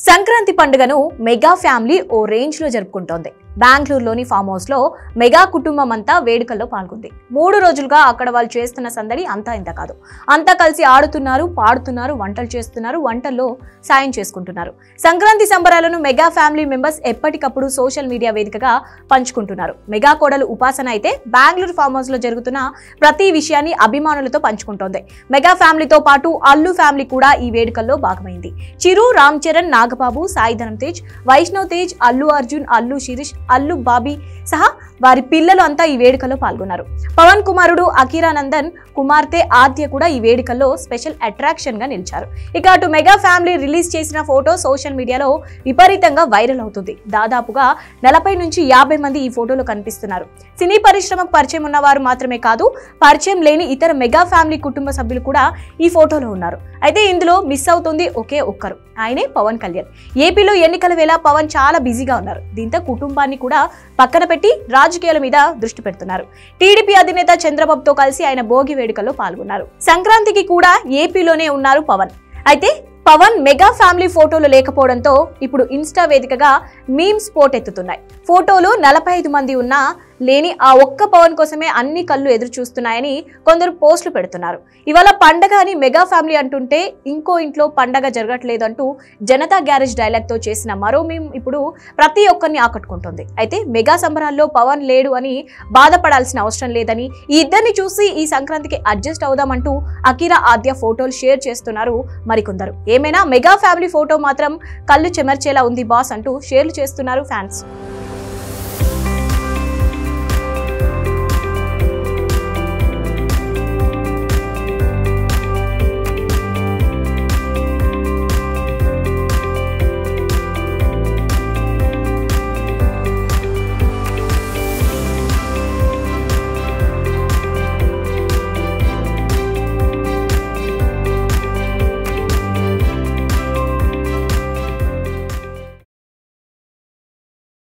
సంక్రాంతి పండుగను mega family ఓ range లో జరుపుకుంటోంది. బెంగళూరులోని ఫామ్ హౌస్ లో మెగా కుటుంబం అంతా వేడుకల్లో పాల్గొంది. 3 రోజులుగా అక్కడ వాళ్ళు చేస్తున్న సందడి అంతా ఇంత కాదు. అంతా కలిసి ఆడుతున్నారు, పాడుతున్నారు, వంటలు చేస్తున్నారు, వంటల్లో సాయం చేసుకుంటున్నారు. సంక్రాంతి సంబరాలను మెగా ఫ్యామిలీ మెంబర్స్ ఎప్పటికప్పుడు సోషల్ మీడియా వేదికగా పంచుకుంటున్నారు. మెగా కోడలు ఉపాసన అయితే బెంగళూరు ఫామ్ హౌస్ లో జరుగుతున్న ప్రతి విషయాన్ని అభిమానులతో పంచుకుంటోంది. మెగా ఫ్యామిలీతో పాటు అల్లు ఫ్యామిలీ కూడా ఈ వేడుకల్లో భాగమైంది. చిరు, రామ్ చరణ్, నాగబాబు, సాయిధరం తేజ్, వైష్ణవ్ తేజ్, అల్లు అర్జున్, అల్లు శిరీష్, అల్లు బాబీ సహా వారి పిల్లలు అంతా ఈ వేడుకలో పాల్గొన్నారు. పవన్ కుమారుడు అఖీరానందన్ కుమార్తె ఆద్య కూడా ఈ వేడుకల్లో స్పెషల్ అట్రాక్షన్ గా నిలిచారు. ఇక అటు మెగా ఫ్యామిలీ రిలీజ్ చేసిన ఫోటో సోషల్ మీడియాలో విపరీతంగా వైరల్ అవుతుంది. దాదాపుగా 40 నుంచి 50 మంది ఈ ఫోటోలో కనిపిస్తున్నారు. సినీ పరిశ్రమకు పరిచయం ఉన్నవారు మాత్రమే కాదు, పరిచయం లేని ఇతర మెగా ఫ్యామిలీ కుటుంబ సభ్యులు కూడా ఈ ఫోటోలో ఉన్నారు. అయితే ఇందులో మిస్ అవుతుంది ఒకే ఒక్కరు, ఆయనే పవన్ కళ్యాణ్. ఏపీలో ఎన్నికల వేళ పవన్ చాలా బిజీగా ఉన్నారు. దీంతో కుటుంబాన్ని కూడా పక్కన పెట్టి రాజకీయాల మీద దృష్టి పెడుతున్నారు. టీడీపీ అధినేత చంద్రబాబుతో కలిసి ఆయన భోగి వేడుకల్లో పాల్గొన్నారు. సంక్రాంతికి కూడా ఏపీలోనే ఉన్నారు పవన్. అయితే పవన్ మెగా ఫ్యామిలీ ఫోటోలు లేకపోవడంతో ఇప్పుడు ఇన్స్టా వేదికగా మీమ్స్ పోటెత్తుతున్నాయి. ఫోటోలు 45 మంది ఉన్నా లేని ఆ ఒక్క పవన్ కోసమే అన్ని కళ్ళు ఎదురు చూస్తున్నాయని కొందరు పోస్టులు పెడుతున్నారు. ఇవాళ పండగ అని మెగా ఫ్యామిలీ అంటుంటే ఇంకో ఇంట్లో పండగ జరగట్లేదు అంటూ జనతా గ్యారేజ్ డైలాగ్ తో చేసిన మరో మీమ్ ఇప్పుడు ప్రతి ఒక్కరిని ఆకట్టుకుంటుంది. అయితే మెగా సంబరాల్లో పవన్ లేడు అని బాధపడాల్సిన అవసరం లేదని, ఈ ఇద్దరిని చూసి ఈ సంక్రాంతికి అడ్జస్ట్ అవుదామంటూ అఖీరా ఆద్య ఫోటోలు షేర్ చేస్తున్నారు మరికొందరు. ఏమైనా మెగా ఫ్యామిలీ ఫోటో మాత్రం కళ్ళు చెమర్చేలా ఉంది బాస్ అంటూ షేర్లు చేస్తున్నారు ఫ్యాన్స్.